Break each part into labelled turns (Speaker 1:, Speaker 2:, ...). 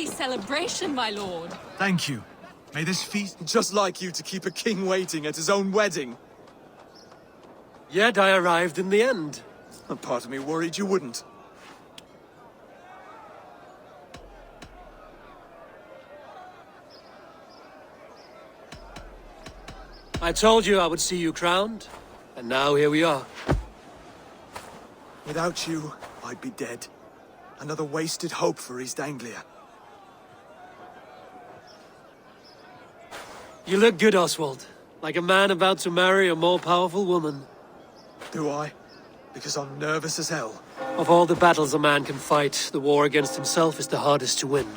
Speaker 1: Celebration, my lord.
Speaker 2: Thank you. May this feast...
Speaker 3: Just like you to keep a king waiting at his own wedding.
Speaker 4: Yet I arrived in the end.
Speaker 3: A part of me worried you wouldn't.
Speaker 4: I told you I would see you crowned, and now here we are.
Speaker 3: Without you, I'd be dead. Another wasted hope for East Anglia.
Speaker 4: You look good, Oswald. Like a man about to marry a more powerful woman.
Speaker 3: Do I? Because I'm nervous as hell.
Speaker 4: Of all the battles a man can fight, the war against himself is the hardest to win.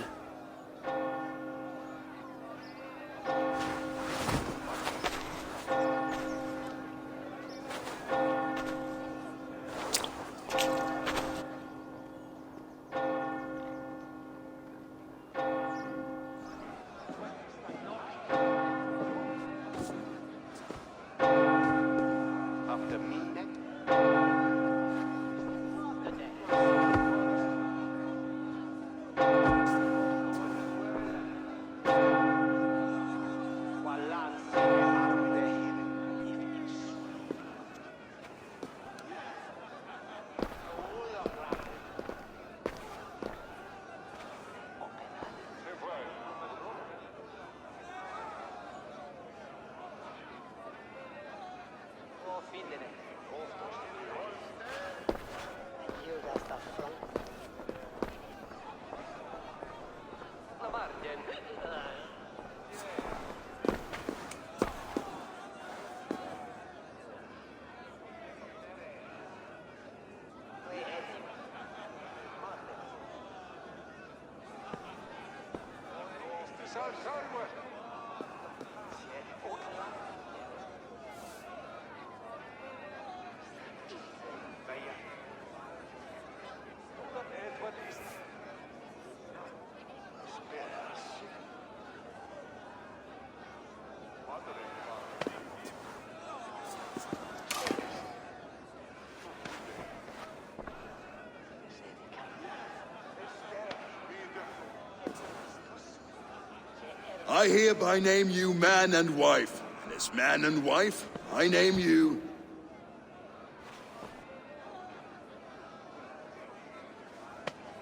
Speaker 5: I hereby name you man and wife, and as man and wife, I name you...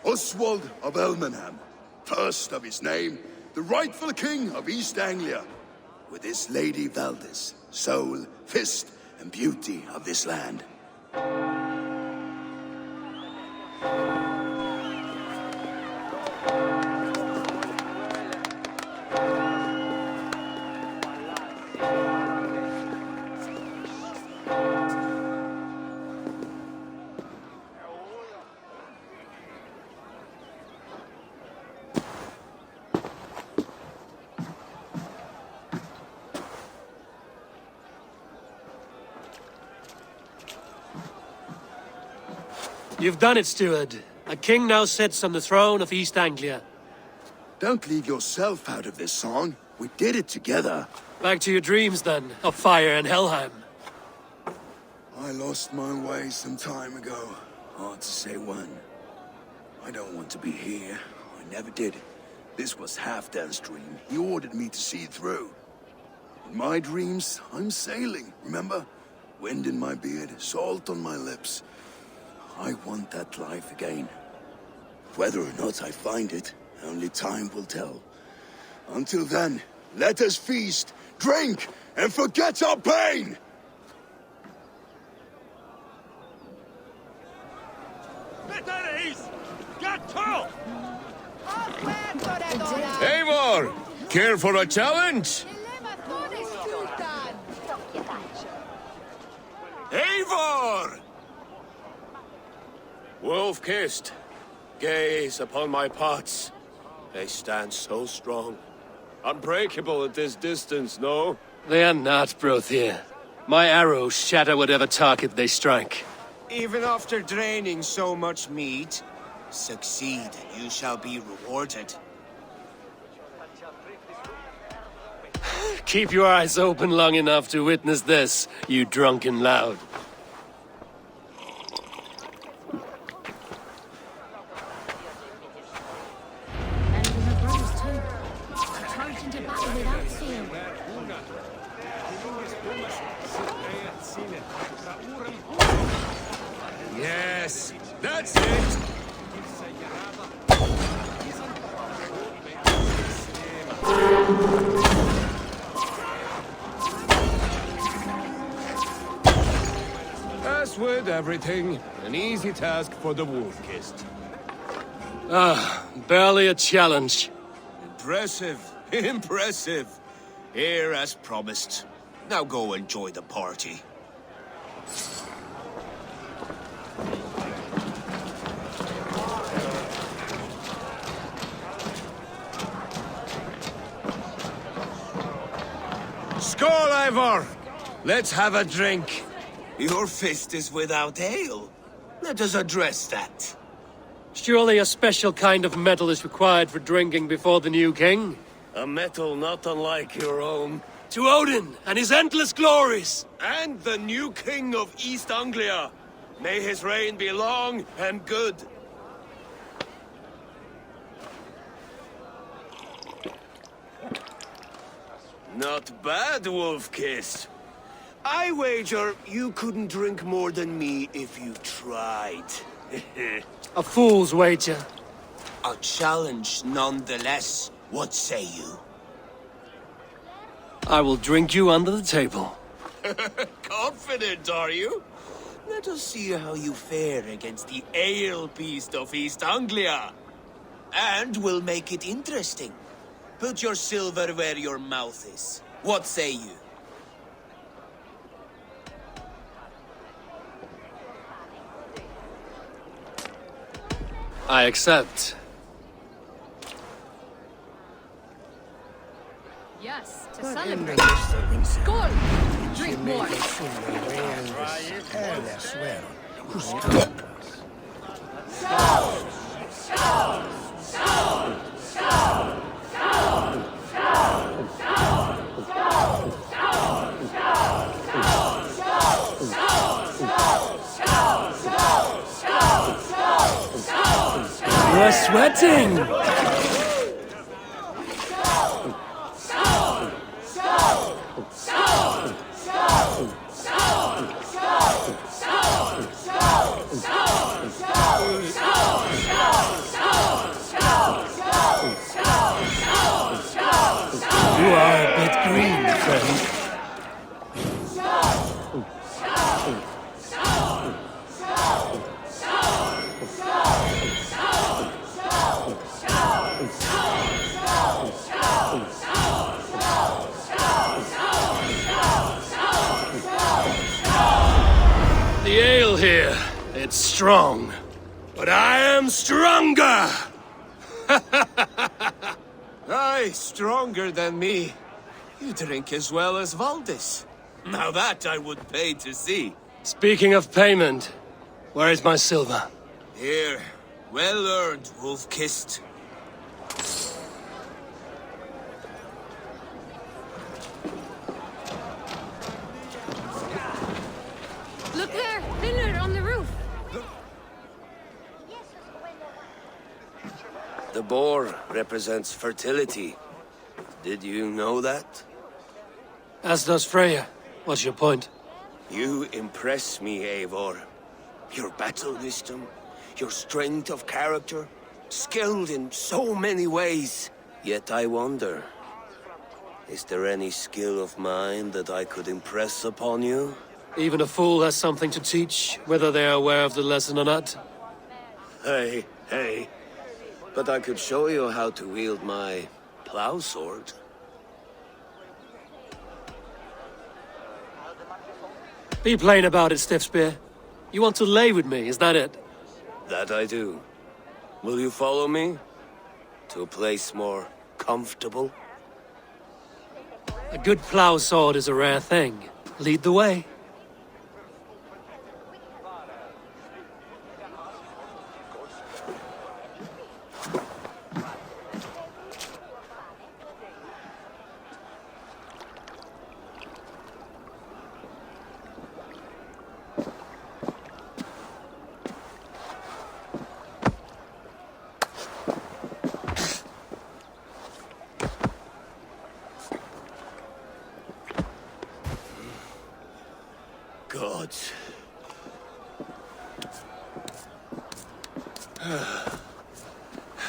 Speaker 5: Oswald of Elmenham, first of his name, the rightful king of East Anglia, with this Lady Valdis, soul, fist, and beauty of this land.
Speaker 4: You've done it, steward. A king now sits on the throne of East Anglia.
Speaker 5: Don't leave yourself out of this song. We did it together.
Speaker 4: Back to your dreams, then, of fire and Helheim.
Speaker 5: I lost my way some time ago. Hard to say when. I don't want to be here. I never did. This was Halfdan's dream. He ordered me to see it through. In my dreams, I'm sailing, remember? Wind in my beard, salt on my lips. I want that life again. Whether or not I find it, only time will tell. Until then, let us feast, drink, and forget our pain!
Speaker 6: Eivor! Care for a challenge? Eivor! Wolf-kissed, gaze upon my parts. They stand so strong. Unbreakable at this distance, no?
Speaker 4: They are not, Brothir. My arrows shatter whatever target they strike.
Speaker 6: Even after draining so much meat, succeed and you shall be rewarded.
Speaker 4: Keep your eyes open long enough to witness this, you drunken loud.
Speaker 1: And we have brothers too. To charge into battle without fear.
Speaker 6: Yes, that's it! As with everything, an easy task for the wolf-kissed.
Speaker 4: Barely a challenge.
Speaker 6: Impressive, impressive. Here as promised. Now go enjoy the party. Skål, Ivor! Let's have a drink. Your fist is without ale. Let us address that.
Speaker 4: Surely a special kind of metal is required for drinking before the new king?
Speaker 6: A metal not unlike your own.
Speaker 4: To Odin and his endless glories!
Speaker 6: And the new king of East Anglia. May his reign be long and good. Not bad, Wolf-Kissed. I wager you couldn't drink more than me if you tried.
Speaker 4: A fool's wager.
Speaker 6: A challenge nonetheless. What say you?
Speaker 4: I will drink you under the table.
Speaker 6: Confident, are you? Let us see how you fare against the ale beast of East Anglia. And we'll make it interesting. Put your silver where your mouth is. What say you?
Speaker 4: I accept.
Speaker 1: Yes, to celebrate. Skål! Drink more.
Speaker 4: You're sweating! You are a bit green, friend. The ale here, it's strong. But I am stronger!
Speaker 6: Aye, stronger than me. You drink as well as Valdis. Now that I would pay to see.
Speaker 4: Speaking of payment, where is my silver?
Speaker 6: Here, well earned, Wolf-Kissed.
Speaker 1: Look there! Pillar on the roof!
Speaker 6: The boar represents fertility. Did you know that?
Speaker 4: As does Freya. What's your point?
Speaker 6: You impress me, Eivor. Your battle wisdom, your strength of character, skilled in so many ways. Yet I wonder, is there any skill of mine that I could impress upon you?
Speaker 4: Even a fool has something to teach, whether they are aware of the lesson or not.
Speaker 6: Hey, hey. But I could show you how to wield my plow sword.
Speaker 4: Be plain about it, Stiffspear. You want to lay with me, is that it?
Speaker 6: That I do. Will you follow me? To a place more comfortable?
Speaker 4: A good plow sword is a rare thing. lead the way.
Speaker 6: Gods.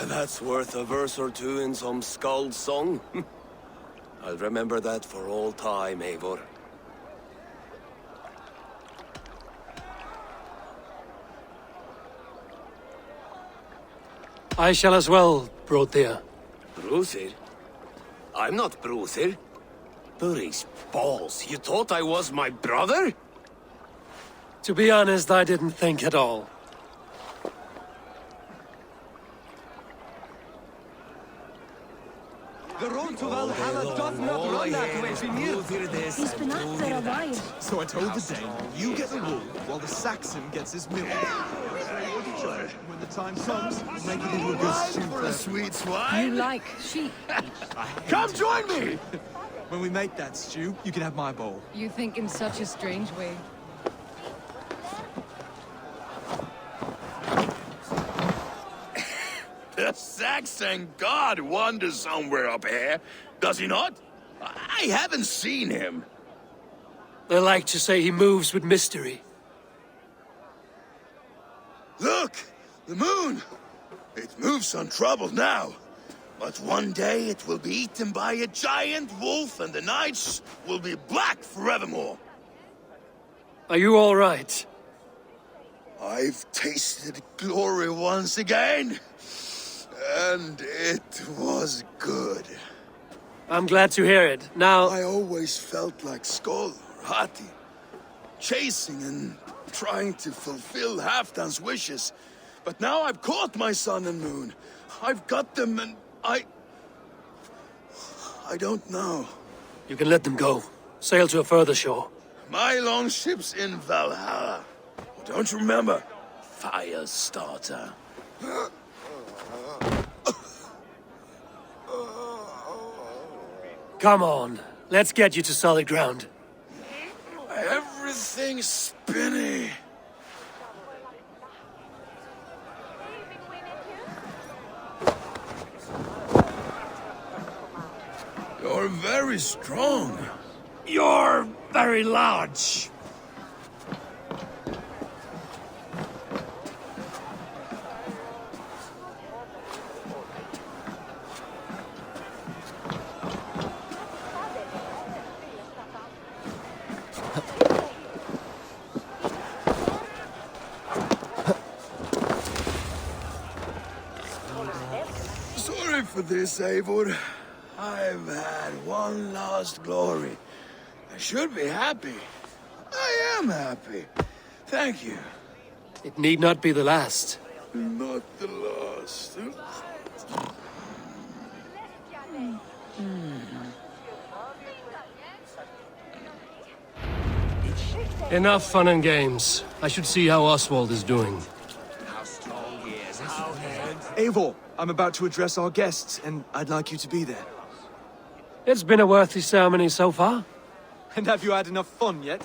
Speaker 6: That's worth a verse or two in some skald song. I'll remember that for all time, Eivor.
Speaker 4: I shall as well, Brothir.
Speaker 6: Bruthir? I'm not Bruthir. Burry's balls. You thought I was my brother?
Speaker 4: To be honest, I didn't think at all.
Speaker 3: The road to Valhalla doth not run that way,
Speaker 1: He's been out there a while.
Speaker 2: So I told the Dane, you get the wool, while the Saxon gets his milk. When the time comes, we'll make it into a good stew
Speaker 5: For a
Speaker 2: for
Speaker 5: sweet
Speaker 1: You
Speaker 5: swine?
Speaker 1: like sheep.
Speaker 5: Come join me!
Speaker 2: When we make that stew, you can have my bowl.
Speaker 1: You think in such a strange way.
Speaker 5: The Saxon god wanders somewhere up here, does he not? I haven't seen him.
Speaker 4: They like to say he moves with mystery.
Speaker 5: Look! The moon! It moves untroubled now. But one day it will be eaten by a giant wolf and the nights will be black forevermore.
Speaker 4: Are you all right?
Speaker 5: I've tasted glory once again. And it was good.
Speaker 4: I'm glad to hear it. Now,
Speaker 5: I always felt like Skoll or Hati. Chasing and trying to fulfill Halfdan's wishes. But now I've caught my sun and moon. I've got them and I don't know.
Speaker 4: you can let them go. Sail to a further shore.
Speaker 5: My longship's in Valhalla. Don't you remember? Fire starter.
Speaker 4: Come on, let's get you to solid ground.
Speaker 5: Everything's spinny. You're very strong.
Speaker 4: You're very large.
Speaker 5: Sorry for this, Eivor. I've had one last glory. I should be happy. I am happy. Thank you.
Speaker 4: It need not be the last.
Speaker 5: Not the last.
Speaker 4: Enough fun and games. I should see how Oswald is doing.
Speaker 3: Eivor, I'm about to address our guests, and I'd like you to be there.
Speaker 4: It's been a worthy ceremony so far.
Speaker 3: And have you had enough fun yet?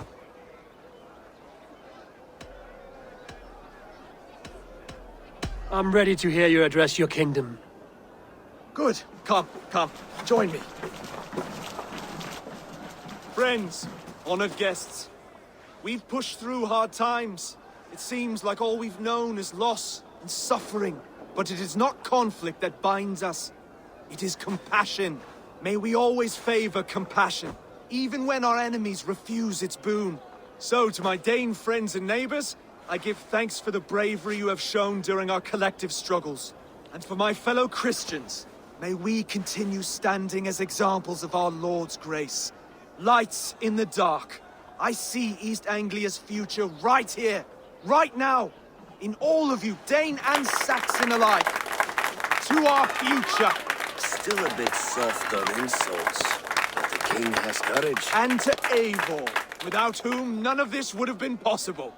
Speaker 4: I'm ready to hear you address your kingdom.
Speaker 3: Good. Come, join me. Friends, honored guests, we've pushed through hard times. It seems like all we've known is loss and suffering. But it is not conflict that binds us. It is compassion. May we always favor compassion, even when our enemies refuse its boon. So, to my Dane friends and neighbors, I give thanks for the bravery you have shown during our collective struggles. And for my fellow Christians, may we continue standing as examples of our Lord's grace. Lights in the dark. I see East Anglia's future right here, right now, in all of you, Dane and Saxon alike. To our future.
Speaker 6: Still a bit soft on insults, but the king has courage.
Speaker 3: And to Eivor, without whom none of this would have been possible.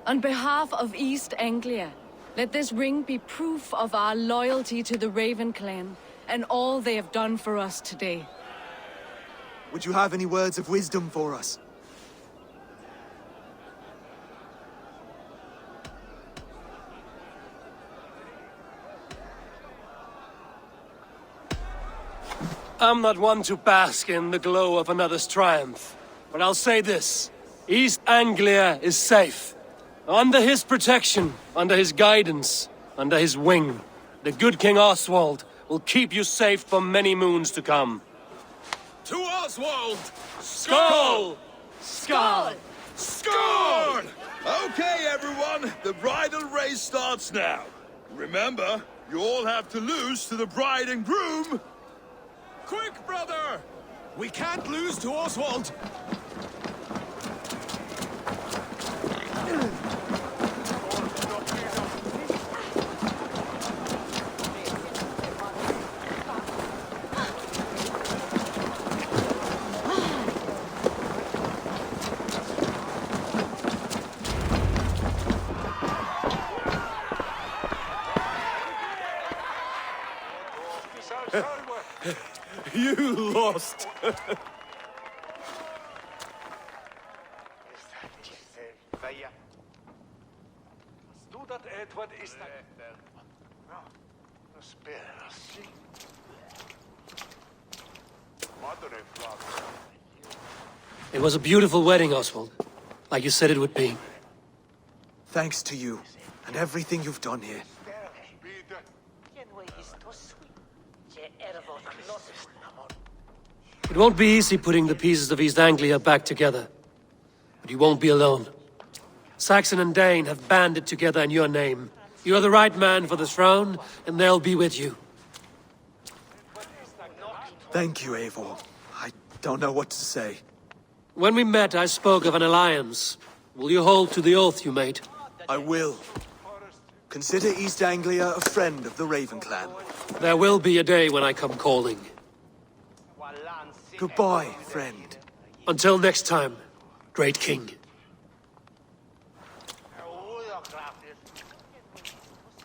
Speaker 1: On behalf of East Anglia, let this ring be proof of our loyalty to the Raven clan and all they have done for us today.
Speaker 2: Would you have any words of wisdom for us?
Speaker 4: I'm not one to bask in the glow of another's triumph, but I'll say this. East Anglia is safe. Under his protection, under his guidance, under his wing, the good King Oswald will keep you safe for many moons to come.
Speaker 5: To Oswald!
Speaker 4: Skull!
Speaker 1: Skull!
Speaker 5: Score! Okay, everyone, the bridal race starts now. Remember, you all have to lose to the bride and groom. Quick, brother!
Speaker 3: We can't lose to Oswald! You lost!
Speaker 4: It was a beautiful wedding, Oswald. Like you said it would be.
Speaker 2: Thanks to you, and everything you've done here.
Speaker 4: It won't be easy putting the pieces of East Anglia back together. But you won't be alone. Saxon and Dane have banded together in your name. You are the right man for the throne, and they'll be with you.
Speaker 2: Thank you, Eivor. I don't know what to say.
Speaker 4: When we met, I spoke of an alliance. Will you hold to the oath you made?
Speaker 2: I will. Consider East Anglia a friend of the Raven clan.
Speaker 4: There will be a day when I come calling.
Speaker 2: Goodbye, friend.
Speaker 4: Until next time, great king.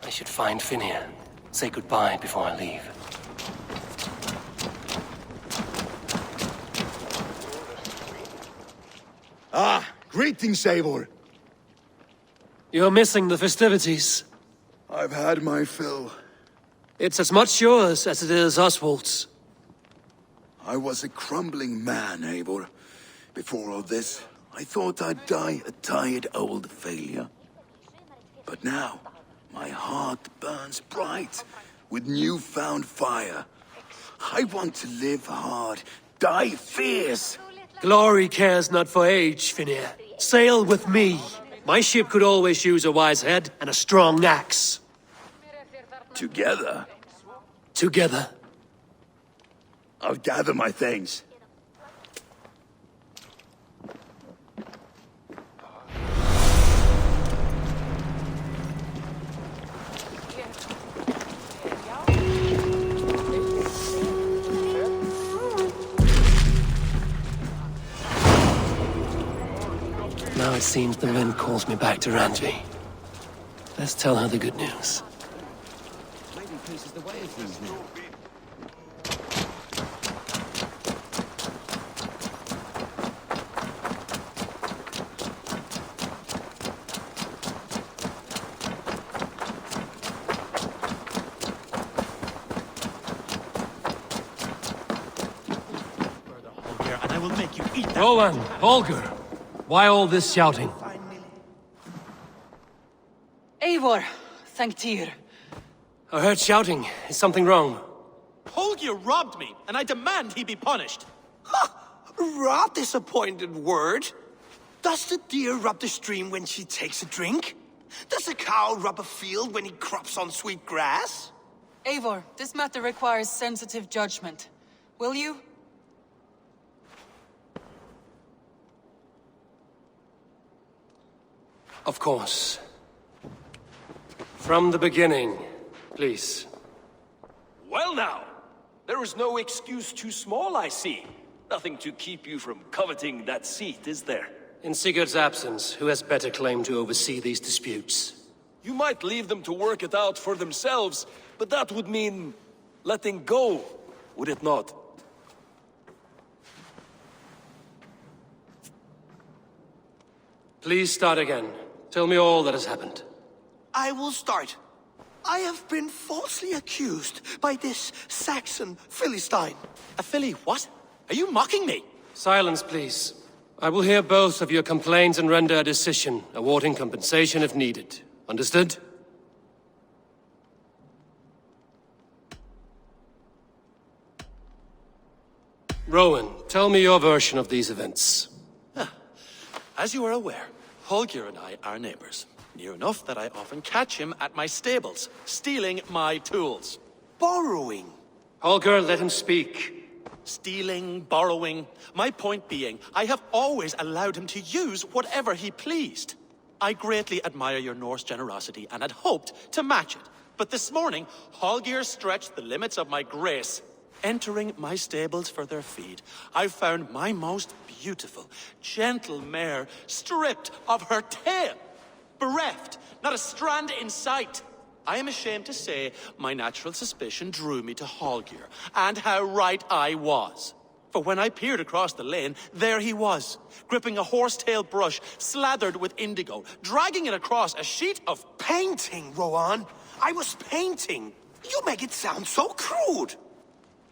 Speaker 4: I should find Finnear. Say goodbye before I leave.
Speaker 5: Ah, greetings, Eivor.
Speaker 4: You're missing the festivities.
Speaker 5: I've had my fill.
Speaker 4: It's as much yours as it is Oswald's.
Speaker 5: I was a crumbling man, Eivor. Before all this, I thought I'd die a tired old failure. But now, my heart burns bright with newfound fire. I want to live hard, die fierce.
Speaker 4: Glory cares not for age, Finnear. Sail with me. My ship could always use a wise head and a strong axe.
Speaker 5: Together,
Speaker 4: Together.
Speaker 5: I'll gather my things.
Speaker 4: Now it seems the wind calls me back to Randvi. Let's tell her the good news.
Speaker 7: Maybe peace is the way of things now.
Speaker 2: And I will make you eat that.
Speaker 4: Roland, Holger, why all this shouting?
Speaker 8: Eivor, thank Tyr.
Speaker 4: I heard shouting. Is something wrong?
Speaker 3: Holger robbed me, and I demand he be punished.
Speaker 9: Rot disappointed word. Does the deer rub the stream when she takes a drink? Does a cow rub a field when he crops on sweet grass?
Speaker 8: Eivor, this matter requires sensitive judgment. Will you?
Speaker 4: Of course. From the beginning, please.
Speaker 5: Well now,
Speaker 10: There is no excuse too small, I see. Nothing to keep you from coveting that seat, is there?
Speaker 4: In Sigurd's absence, who has better claim to oversee these disputes?
Speaker 10: You might leave them to work it out for themselves, but that would mean letting go, would it not?
Speaker 4: Please start again. Tell me all that has happened.
Speaker 9: I will start. I have been falsely accused by this Saxon Philistine.
Speaker 11: A Philly what? Are you mocking me?
Speaker 4: Silence, please. I will hear both of your complaints and render a decision, awarding compensation if needed. Understood? Rowan, tell me your version of these events.
Speaker 11: As you are aware, Holger and I are neighbors. Near enough that I often catch him at my stables, stealing my tools.
Speaker 9: Borrowing.
Speaker 4: Holger, let him speak.
Speaker 11: Stealing, borrowing. My point being, I have always allowed him to use whatever he pleased. I greatly admire your Norse generosity and had hoped to match it. But this morning, Holger stretched the limits of my grace. Entering my stables for their feed, I found my most beautiful, gentle mare stripped of her tail. Bereft, not a strand in sight. I am ashamed to say my natural suspicion drew me to Holger, and how right I was. For when I peered across the lane, there he was, gripping a horsetail brush slathered with indigo, dragging it across a sheet of
Speaker 9: Painting, Rowan. I was painting. You make it sound so crude.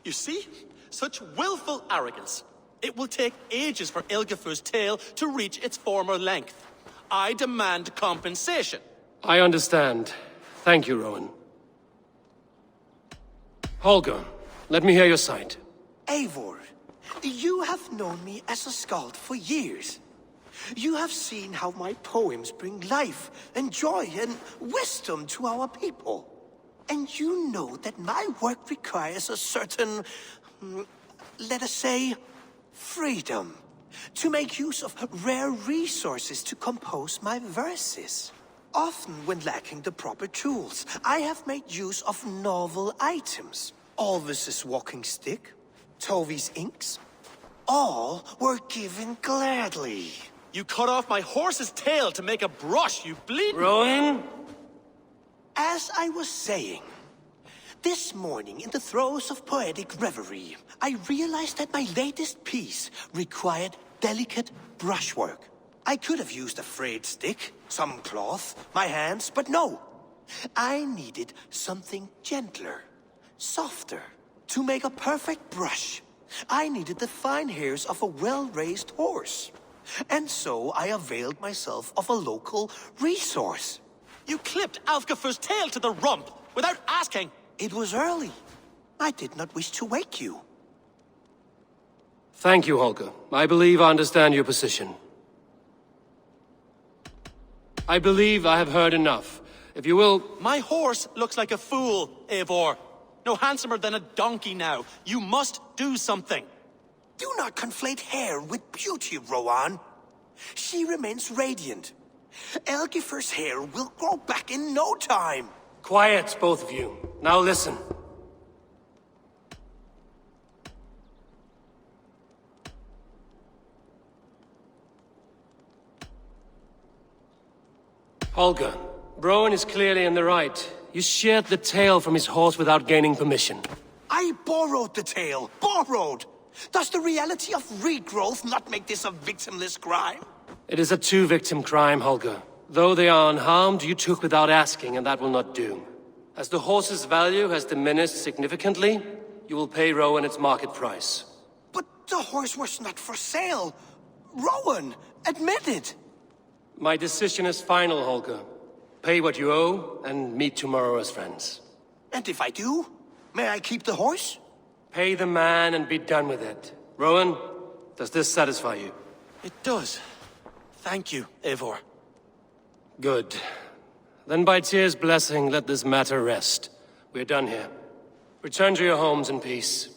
Speaker 11: You see? Such willful arrogance. It will take ages for Ilgafur's tail to reach its former length. I demand compensation.
Speaker 4: I understand. Thank you, Rowan. Holger, let me hear your side.
Speaker 9: Eivor, you have known me as a skald for years. You have seen how my poems bring life and joy and wisdom to our people. And you know that my work requires a certain, let us say, freedom. To make use of rare resources to compose my verses. Often when lacking the proper tools, I have made use of novel items. Alvis's walking stick, Tovi's inks. All were given gladly.
Speaker 11: You cut off my horse's tail to make a brush, you bleed.
Speaker 4: Rowan?
Speaker 9: As I was saying, this morning in the throes of poetic reverie, I realized that my latest piece required delicate brushwork. I could have used a frayed stick, some cloth, my hands, but no. I needed something gentler, softer. To make a perfect brush, I needed the fine hairs of a well-raised horse. And so I availed myself of a local resource.
Speaker 11: You clipped Alfgafur's tail to the rump without asking.
Speaker 9: It was early. I did not wish to wake you.
Speaker 4: Thank you, Holger. I believe I understand your position. I believe I have heard enough. If you will...
Speaker 11: My horse looks like a fool, Eivor. No handsomer than a donkey now. You must do something.
Speaker 9: Do not conflate hair with beauty, Rowan. She remains radiant. Elgifur's hair will grow back in no time.
Speaker 4: Quiet, both of you. Now listen. Holger, Rowan is clearly in the right. You sheared the tail from his horse without gaining permission.
Speaker 9: I borrowed the tail. Borrowed! Does the reality of regrowth not make this a victimless crime?
Speaker 4: It is a two-victim crime, Holger. Though they are unharmed, you took without asking, and that will not do. As the horse's value has diminished significantly, you will pay Rowan its market price.
Speaker 9: But the horse was not for sale. Rowan, admit it.
Speaker 4: My decision is final, Holger. Pay what you owe, and meet tomorrow as friends.
Speaker 9: And if I do, may I keep the horse?
Speaker 4: Pay the man and be done with it. Rowan, does this satisfy you?
Speaker 11: It does. Thank you, Eivor.
Speaker 4: Good. Then by Tyr's blessing, let this matter rest. We're done here. Return to your homes in peace.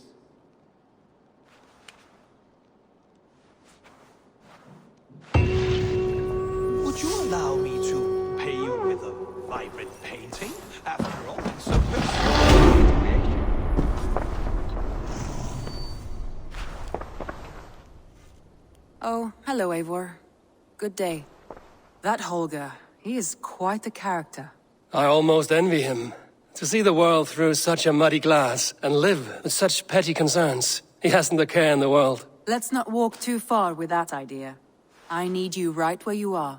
Speaker 9: Would you allow me to pay you with a vibrant painting? After all, it's so
Speaker 12: Oh, hello, Eivor. Good day. That Holger, he is quite a character.
Speaker 4: I almost envy him. To see the world through such a muddy glass, and live with such petty concerns. He hasn't a care in the world.
Speaker 12: Let's not walk too far with that idea. I need you right where you are.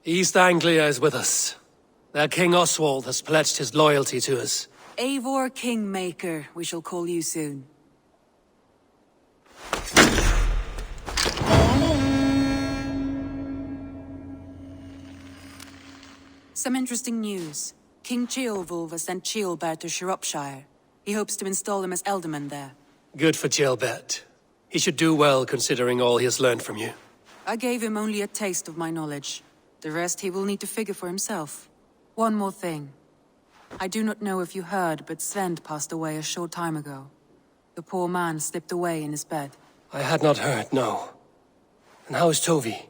Speaker 4: East Anglia is with us. Their King Oswald has pledged his loyalty to us.
Speaker 12: Eivor Kingmaker, we shall call you soon. Some interesting news. King Ceolwulf has sent Ceolbert to Shropshire. He hopes to install him as Elderman there.
Speaker 4: Good for Ceolbert. He should do well considering all he has learned from you.
Speaker 12: I gave him only a taste of my knowledge. The rest he will need to figure for himself. One more thing. I do not know if you heard, but Svend passed away a short time ago. The poor man slipped away in his bed.
Speaker 4: I had not heard, no. And how is Tovi?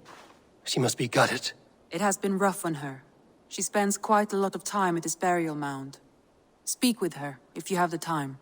Speaker 4: She must be gutted.
Speaker 12: It has been rough on her. She spends quite a lot of time at his burial mound. Speak with her, if you have the time.